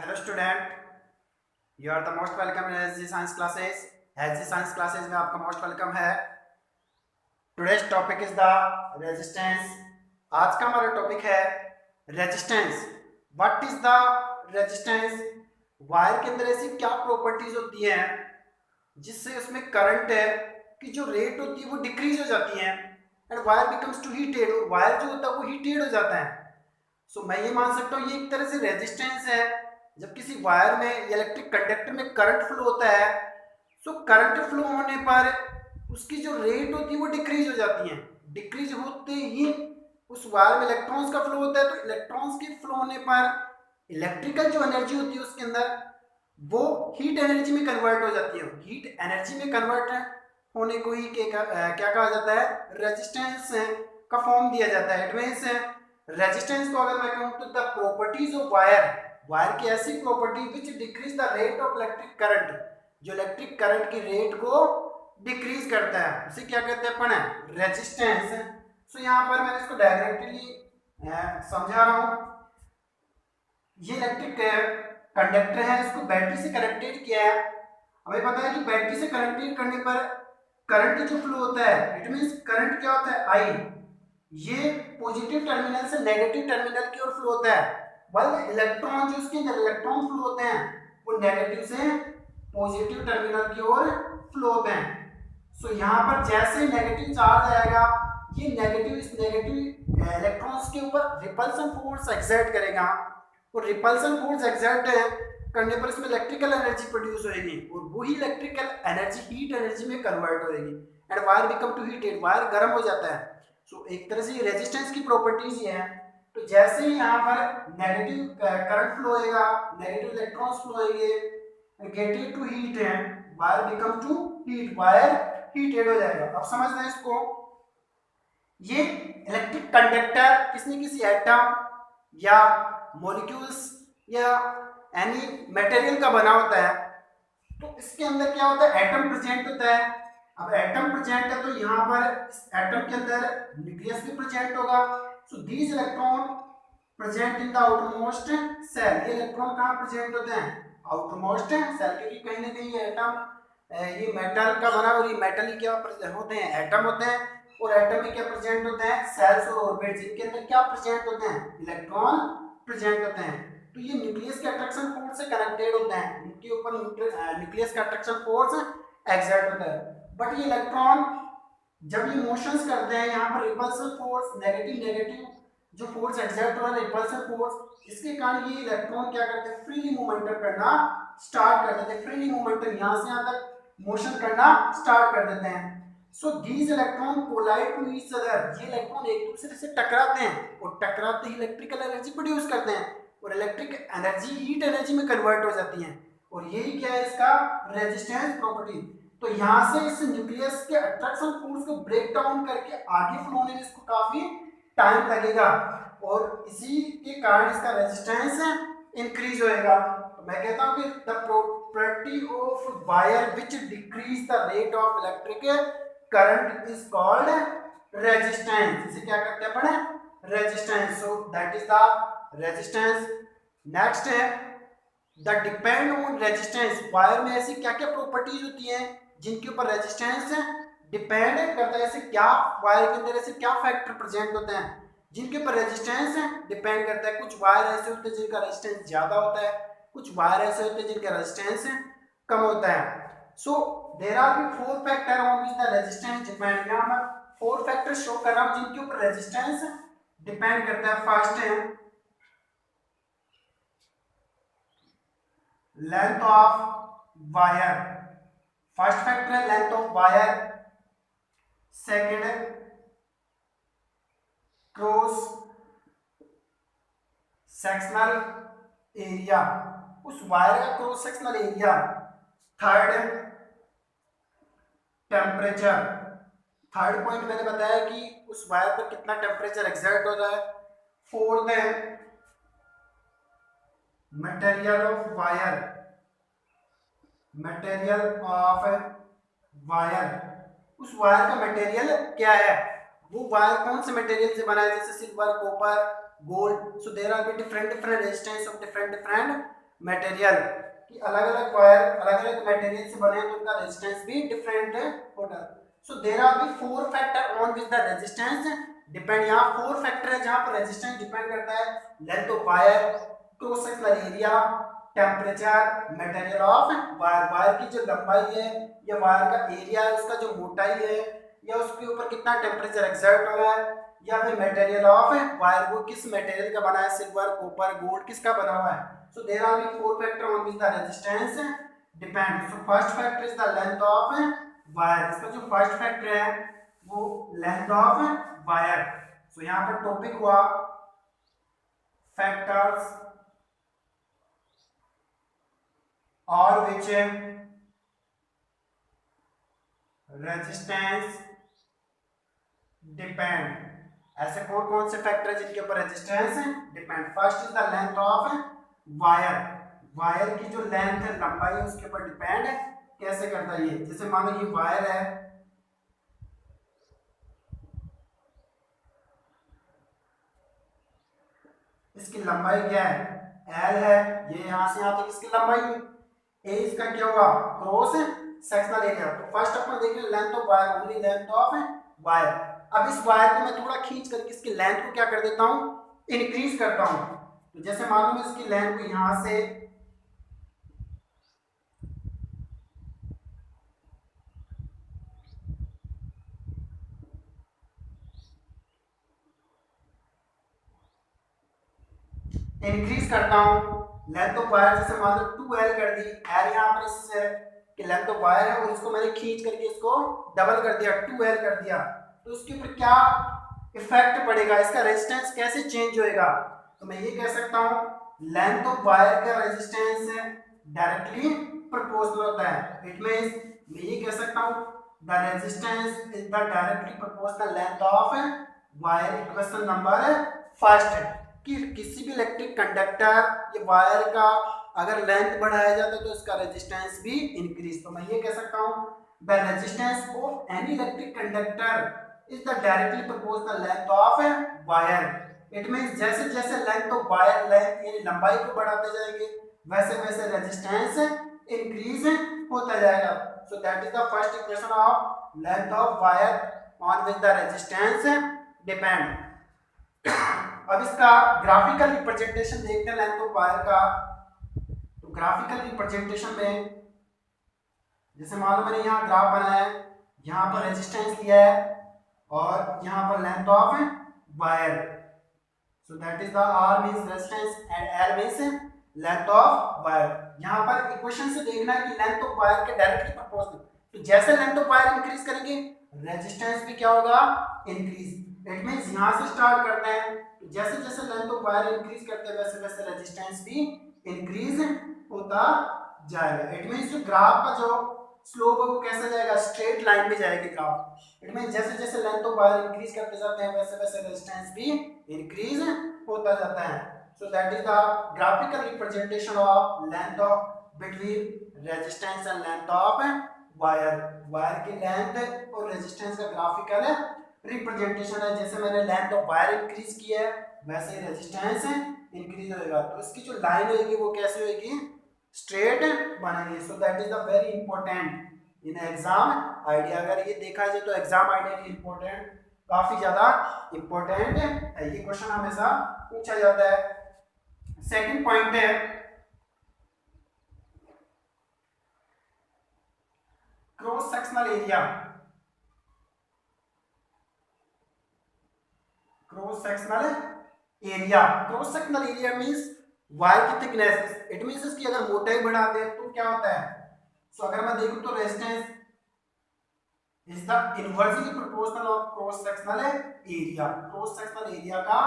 Hello student, you are the most welcome in H G science classes. H G science classes में आपका most welcome है। Today's topic is the resistance. आज का हमारा topic है resistance. What is the resistance? Wire के अंदर ऐसी क्या प्रॉपर्टीज होती हैं जिससे उसमें करंट है कि जो रेट होती है वो डिक्रीज हो जाती है and wire becomes to heated, और वायर जो होता है वो हीटेड हो जाता है। सो मैं ये मान सकता हूँ ये एक तरह से रेजिस्टेंस है। जब किसी वायर में इलेक्ट्रिक कंडक्टर में करंट फ्लो होता है, सो करंट फ्लो होने पर उसकी जो रेट होती है वो डिक्रीज हो जाती है। डिक्रीज होते ही उस वायर में इलेक्ट्रॉन्स का फ्लो होता है, तो इलेक्ट्रॉन्स के फ्लो होने पर इलेक्ट्रिकल जो एनर्जी होती है उसके अंदर वो हीट एनर्जी में कन्वर्ट हो जाती है। हीट एनर्जी में कन्वर्ट होने को ही क्या कहा जाता है? रेजिस्टेंस का फॉर्म दिया जाता है। एडवांस रेजिस्टेंस को अगर मैं कहूं तो the properties of wire, wire की ऐसी property which decrease the rate of electric current, जो इलेक्ट्रिक करंट की रेट को डिक्रीज करता है, उसे क्या कहते हैं अपन? रेजिस्टेंस। सो यहाँ पर मैंने इसको डायरेक्टली समझा रहा हूं। ये इलेक्ट्रिक कंडक्टर है, इसको बैटरी से कनेक्टेड किया है। हमें पता है कि बैटरी से कनेक्टेड करने पर करंट जो फ्लो होता है, इट मींस करंट क्या होता है? आई। ये पॉजिटिव टर्मिनल से नेगेटिव टर्मिनल की ओर फ्लो होता है, बल्कि इलेक्ट्रॉन जो उसके अंदर इलेक्ट्रॉन फ्लो होते हैं वो नेगेटिव से पॉजिटिव टर्मिनल की ओर फ्लो होते हैं। सो यहाँ पर जैसे नेगेटिव चार्ज आएगा, ये नेगेटिव इस नेगेटिव इलेक्ट्रॉन्स के ऊपर रिपल्सन फोर्स एक्सर्ट करेगा, और रिपल्सन फोर्स एक्सर्ट करने पर इसमें इलेक्ट्रिकल एनर्जी प्रोड्यूस होगी, और वही इलेक्ट्रिकल एनर्जी हीट एनर्जी में कन्वर्ट होगी and wire become to heated, wire गर्म हो जाता है। सो एक तरह से रेजिस्टेंस की प्रॉपर्टीज ये है। तो जैसे ही यहाँ पर नेगेटिव करंट फ्लो होएगा, नेगेटिव इलेक्ट्रॉन्स फ्लो होंगे, गेटेड टू हीट है, wire become to heat, wire heated हो जाएगा। अब समझना इसको, ये इलेक्ट्रिक कंडक्टर किसी न किसी एटम या मॉलिक्यूल्स या एनी मटेरियल का बना होता है। तो इसके अंदर क्या होता है? एटम प्रेजेंट होता है। अब एटम प्रेजेंट है तो यहाँ पर इस एटम के अंदर न्यूक्लियस भी प्रेजेंट होगा। So these electron present in the outermost cell. ये इलेक्ट्रॉन कहाँ प्रेजेंट होते हैं? आउटरमोस्ट सेल, क्योंकि कहीं ना कहीं ये एटम ये मेटल का बना, और ये मेटल ही क्या होते हैं? एटम होते हैं। और एटम में क्या प्रेजेंट होते हैं? सेल्स और ऑर्बिट, जिनके अंदर क्या प्रेजेंट होते हैं? इलेक्ट्रॉन प्रेजेंट होते हैं। तो ये न्यूक्लियस के अट्रैक्शन फोर्स से कनेक्टेड होते हैं, इनके ऊपर न्यूक्लियस का अट्रैक्शन फोर्स एक्सर्ट होता है। बट ये इलेक्ट्रॉन जब ये मोशंस करते हैं, यहाँ पर रिपल्सन फोर्स, नेगेटिव नेगेटिव जो फोर्स एक्सर्ट हो रहा है, रिपल्सन फोर्स, इसके कारण ये इलेक्ट्रॉन क्या करते हैं? फ्रीली मोमेंटम करना स्टार्ट कर देते हैं। फ्रीली मोमेंटम यहाँ से यहाँ तक मोशन करना स्टार्ट कर देते हैं। So these electron collide to each other. ये इलेक्ट्रॉन एक दूसरे से टकराते हैं, और टकराते ही इलेक्ट्रिकल एनर्जी प्रोड्यूस करते हैं, और इलेक्ट्रिक एनर्जी हीट एनर्जी में कन्वर्ट हो जाती है। और यही क्या है इसका? Resistance property. तो यहाँ से इस न्यूक्लियस के अट्रैक्शन फोर्स को ब्रेक डाउन करके आगे फ्लो होने में इसको काफी टाइम लगेगा, और इसी के कारण इसका रेजिस्टेंस इंक्रीज होएगा। तो मैं कहता हूँ कि the property of wire which decrease the rate of electric current is called resistance. इसे क्या कहते हैं अपन? Resistance. So that is the resistance. Next है the depend on resistance. Wire में ऐसी क्या क्या प्रॉपर्टीज होती हैं जिनके ऊपर रेजिस्टेंस डिपेंड करता है? ऐसे क्या वायर के अंदर ऐसे क्या फैक्टर प्रेजेंट होते हैं जिनके ऊपर रेजिस्टेंस डिपेंड करता है? कुछ वायर ऐसे होते हैं जिनका रेजिस्टेंस ज्यादा होता है, कुछ वायर ऐसे होते हैं जिनका रेजिस्टेंस कम होता है। So there are be four factor on which the resistance depend. यहां मैं फोर फैक्टर शो कर रहा हूं जिनके ऊपर रेजिस्टेंस डिपेंड करता है। फर्स्ट है length of wire. First factor है length of wire. Second cross sectional area, उस वायर का cross sectional area. Third temperature. Third point मैंने बताया कि उस वायर पर कितना टेम्परेचर एक्सर्ट हो रहा है। फोर्थ है material of wire. Material of wire, उस वायर का मटेरियल क्या है? वो वायर कौन से मटेरियल से बना है? जैसे silver, copper, gold. So there are be different different resistance of different different material कि अलग अलग वायर अलग अलग मटेरियल से बने हैं तो उनका रेजिस्टेंस भी डिफरेंट होता है। So there are be 4 factor on which the resistance depend. यहाँ 4 फैक्टर है जहाँ पर रेजिस्टेंस डिपेंड करता है। Length of wire, cross sectional area, temperature, material of wire, wire की जो लंबाई है या वायर का एरिया है, उसका जो मोटाई है या उसके ऊपर कितना टेम्परेचर एक्सर्ट हो रहा है, या फिर मटेरियल ऑफ वायर वो किस मटेरियल का बना है, सिल्वर, कॉपर, गोल्ड किसका बना हुआ है। So there are be 4 factor on which the resistance depend. So first factor is the length of wire. इसका जो फर्स्ट फैक्टर है वो लेंथ ऑफ वायर। सो यहाँ पर टॉपिक हुआ फैक्टर्स और which resistance depend। ऐसे कौन कौन से फैक्टर जिनके ऊपर resistance depend. First is the length of wire. Wire की जो लेंथ है, लंबाई है, उसके ऊपर डिपेंड कैसे करता है ये। जैसे मान लो ये वायर है, इसकी लंबाई क्या है, एल है, ये यहां से यहां तक इसकी लंबाई है। ए इसका क्या होगा, क्रॉस सेक्शनल एरिया। तो फर्स्ट अपन देख रहे हैं length of wire, only length of wire. अब इस वायर को मैं थोड़ा खींच करके इसकी लेंथ को क्या कर देता हूं, इंक्रीज करता हूं। तो जैसे मान लो मैं इसकी लेंथ को यहां से इंक्रीज करता हूं, लेंथ ऑफ वायर जैसे मान लो 2l कर दी, l यहां पर इस कि लेंथ ऑफ वायर है और इसको मैंने खींच करके इसको डबल कर दिया, 2l कर दिया। तो उसके ऊपर क्या इफेक्ट पड़ेगा, इसका रेजिस्टेंस कैसे चेंज होएगा। तो मैं ये कह सकता हूं लेंथ ऑफ वायर का रेजिस्टेंस डायरेक्टली प्रोपोर्शनल होता है। इट मींस मैं ये कह सकता हूं the resistance is the directly proportional length of wire. Equation number first है कि किसी भी इलेक्ट्रिक कंडक्टर या वायर का अगर लेंथ बढ़ाया जाता है तो इसका रेजिस्टेंस भी इंक्रीज। तो मैं ये कह सकता हूं the resistance of any electric conductor is the directly proportional length of wire. It means जैसे जैसे लेंथ ऑफ वायर, लेंथ यानी लंबाई को बढ़ाते जाएंगे वैसे वैसे रेजिस्टेंस इंक्रीज होता जाएगा। सो that is the first equation of length of wire on which the resistance depend. अब इसका ग्राफिकल रिप्रेजेंटेशन देखते हैं लेंथ ऑफ वायर का। तो ग्राफिकल रिप्रेजेंटेशन में जैसे मान लो मैंने यहाँ ग्राफ बनाया है, यहाँ पर रेजिस्टेंस लिया है और यहाँ पर length of wire. So that is the R means resistance and L means length of wire. यहाँ पर इक्वेशन से देखना है कि लेंथ ऑफ वायर के डायरेक्टली प्रोपोर्शनल। तो जैसे लेंथ ऑफ वायर इंक्रीज करेंगे रेजिस्टेंस भी क्या होगा, इंक्रीज। इट मींस यहाँ से स्टार्ट करते हैं, तो जैसे जैसे लेंथ ऑफ वायर इंक्रीज करते हैं वैसे वैसे रेजिस्टेंस भी इंक्रीज होता जाएगा। इट मींस जो ग्राफ का जो स्लोप है वो कैसा जाएगा, स्ट्रेट लाइन में जाएगी ग्राफ। इट मींस जैसे जैसे लेंथ ऑफ वायर इंक्रीज करते जाते हैं वैसे वैसे रेजिस्टेंस भी इंक्रीज होता जाता है। सो that is the graphical representation of length of between resistance and length of wire. Wire की लेंथ और रेजिस्टेंस का ग्राफिकल रिप्रेजेंटेशन है। जैसे मैंने लेंथ ऑफ वायर इंक्रीज की है वैसे ही रेजिस्टेंस इंक्रीज होएगा। तो इसकी जो लाइन होगी वो कैसे होगी, स्ट्रेट बनेगी। सो that is the very important in exam idea. अगर ये देखा जाए तो एग्जाम आइडिया की इंपॉर्टेंट काफी ज्यादा इंपॉर्टेंट है, ये क्वेश्चन हमेशा पूछा जाता है। सेकंड पॉइंट है cross sectional area. Cross sectional area, cross sectional area means wire की थिकनेस। इट मींस इसकी अगर मोटाई बढ़ाते हैं तो क्या होता है। सो अगर मैं देखूं तो resistance is the inversely proportional of cross sectional area. Cross sectional area का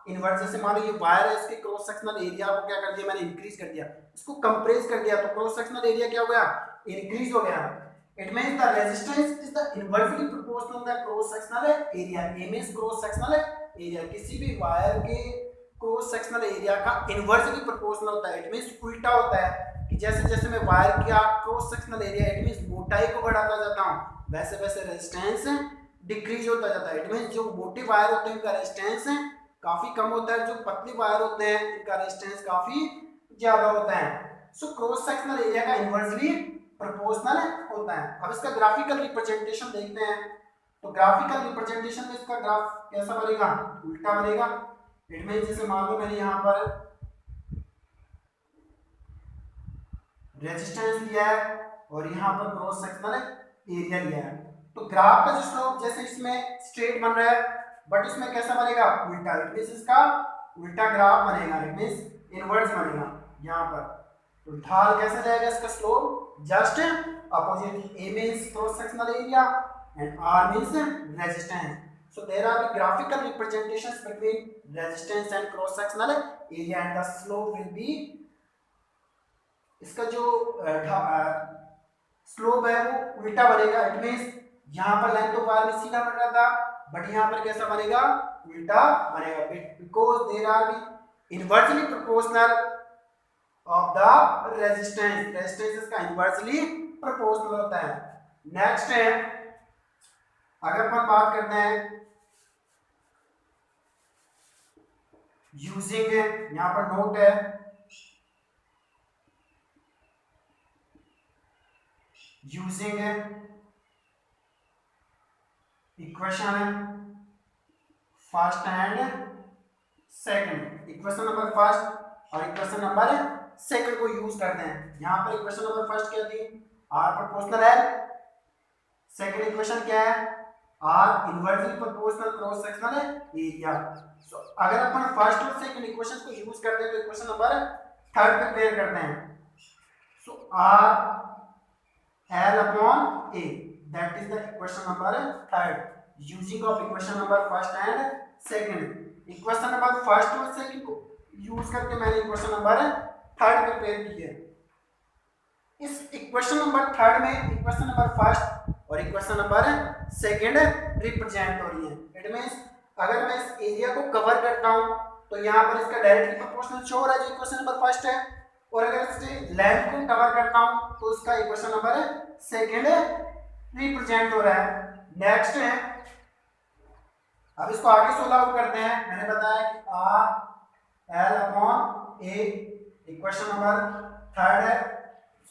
इनवर्स। जैसे मान लो ये वायर है, इसके क्रॉस सेक्शनल एरिया को क्या कर दिया मैंने, इंक्रीज कर दिया, इसको कंप्रेस कर दिया, तो क्रॉस सेक्शनल एरिया क्या हो गया, इंक्रीज हो गया। It means the resistance is the inversely proportional the cross sectional area. A means cross sectional area, किसी भी वायर के क्रॉस सेक्शनल एरिया का इनवर्सली प्रोपोर्शनल होता है। इट मींस उल्टा होता है कि जैसे जैसे मैं वायर का cross sectional area it means मोटाई को बढ़ाता जाता हूं वैसे वैसे रेजिस्टेंस डिक्रीज होता जाता है। इट मींस जो मोटे वायर होते हैं उनका रेजिस्टेंस काफी कम होता है, जो पतली वायर होते हैं इनका रेजिस्टेंस काफी ज्यादा होता है। सो क्रॉस सेक्शनल एरिया का इनवर्सली प्रोपोर्शनल होता है। अब इसका ग्राफिकल रिप्रेजेंटेशन देखते हैं। तो ग्राफिकल रिप्रेजेंटेशन में इसका ग्राफ कैसा बनेगा, उल्टा बनेगा। इट मीन जैसे मान लो मैंने यहाँ पर रेजिस्टेंस लिया है और यहाँ पर क्रॉस सेक्शनल एरिया लिया है। तो ग्राफ का जो स्लोप जैसे इसमें स्ट्रेट बन रहा है, बट इसमें कैसा बनेगा, उल्टा। इट मींस इसका उल्टा ग्राफ बनेगा, इट मींस इनवर्स बनेगा यहाँ पर। तो ढाल कैसे जाएगा इसका slope, just opposite. A means cross sectional area and R means resistance. So there are the graphical representations between resistance and cross sectional area, and the slope will be, इसका जो स्लोप है वो उल्टा बनेगा। इट मींस यहाँ पर length of wire में सीधा बन रहा था, बट यहाँ पर कैसा बनेगा, उल्टा बनेगा, because there are be inversely proportional of the resistance. Resistance इसका इनवर्सली प्रोपोर्शनल होता है। नेक्स्ट है, अगर अपन बात करते हैं यूजिंग, यहां पर नोट है, using equation first and second, equation number first और इक्वेशन नंबर सेकंड को यूज करते हैं। यहां पर इक्वेशन नंबर फर्स्ट क्या थी, आर प्रोपोर्शनल है। सेकंड इक्वेशन क्या है, R inversely proportional cross sectional area. So अगर अपन फर्स्ट और सेकंड इक्वेशन को यूज करते हैं तो इक्वेशन नंबर थर्ड पे प्रेयर करते हैं। So R L upon A, that is the equation number third using of equation number first and second. Equation number first और सेकंड को यूज करके मैंने इक्वेशन नंबर थर्ड प्रिपेयर की है। इस इक्वेशन नंबर थर्ड में इक्वेशन नंबर फर्स्ट और equation number second represent हो रही है। इट मींस अगर मैं इस एरिया को कवर करता हूं तो यहाँ पर इसका डायरेक्टली प्रोपोर्शनल शो हो रहा है जो इक्वेशन नंबर फर्स्ट है, और अगर इसके लेंथ को कवर करता हूं तो इसका इक्वेशन नंबर सेकंड रिप्रेजेंट हो रहा है। नेक्स्ट है, अब इसको आगे सोल्व आउट करते हैं। मैंने बताया कि are L upon A equation number third है,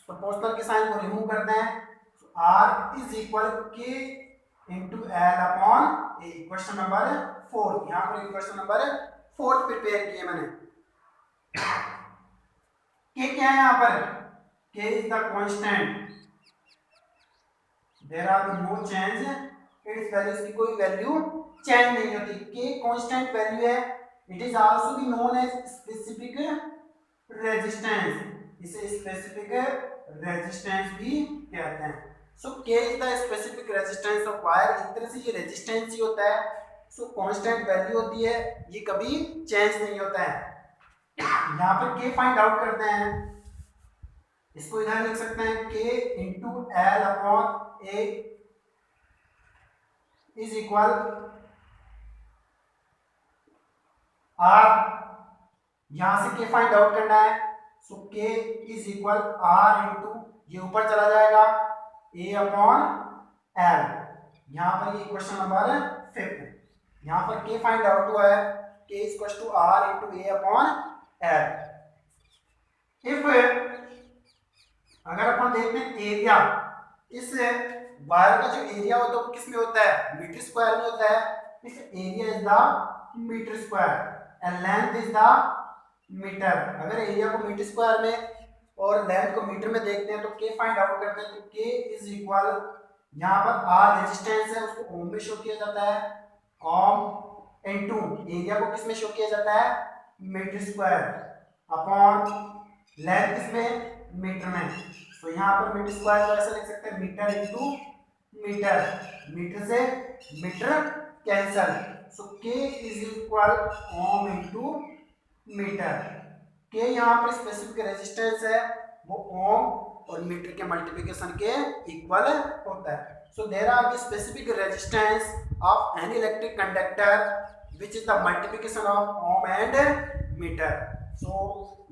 प्रोपोर्शनल के साइन को रिमूव करते हैं। R इज इक्वल के इंटू एल अपॉन ए, इक्वेशन नंबर फोर्थ। यहाँ पर इक्वेशन नंबर फोर्थ प्रिपेयर किए मैंने। के क्या है यहाँ पर, K is the constant, there are no change it's value, इसकी कोई वैल्यू चेंज नहीं होती। के कांस्टेंट वैल्यू है। It is also be known as specific resistance, इसे स्पेसिफिक रेजिस्टेंस भी कहते हैं। So K is the specific resistance of wire. इस तरह से ये रेजिस्टेंस ही होता है। सो कांस्टेंट वैल्यू होती है, ये कभी चेंज नहीं होता है। यहाँ पर K फाइंड आउट करते हैं, इसको इधर लिख सकते हैं K into L upon A is equal R. यहां से K फाइंड आउट करना है। So K is equal R into, ये ऊपर चला जाएगा, ए अपॉन एल। यहाँ पर ये इक्वेशन नंबर फिफ्थ। यहाँ पर K फाइंड आउट हुआ है, K is equal to R into A upon L. If अगर अपन देखते हैं एरिया, इस वायर का जो एरिया होता है वो किस में होता है, मीटर स्क्वायर में होता है। इस area is the meter square and length is the meter. अगर एरिया को मीटर स्क्वायर में और लेंथ को मीटर में देखते हैं तो K फाइंड आउट करते हैं। तो K इज इक्वल, यहाँ पर R रेजिस्टेंस है उसको ओम में शो किया जाता है, ओम इनटू एरिया को किस में शो किया जाता है, मीटर स्क्वायर, अपॉन लेंथ किसमें, मीटर में। तो यहाँ पर मीटर स्क्वायर को ऐसा लिख सकते हैं, मीटर इनटू मीटर, मीटर से meter cancel. So K is equal ohm into meter. K यहाँ पर स्पेसिफिक रेजिस्टेंस है, वो ओम और मीटर के मल्टीप्लिकेशन के इक्वल होता है। So there are the specific resistance of any electric conductor which is the multiplication of ohm and metre. So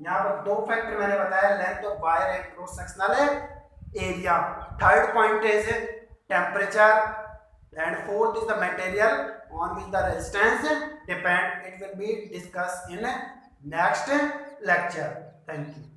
यहाँ पर दो फैक्टर मैंने बताया, length of wire and cross sectional area. Third point is temperature and fourth is the material on which the resistance depend. It will be discussed in next lecture. Thank you.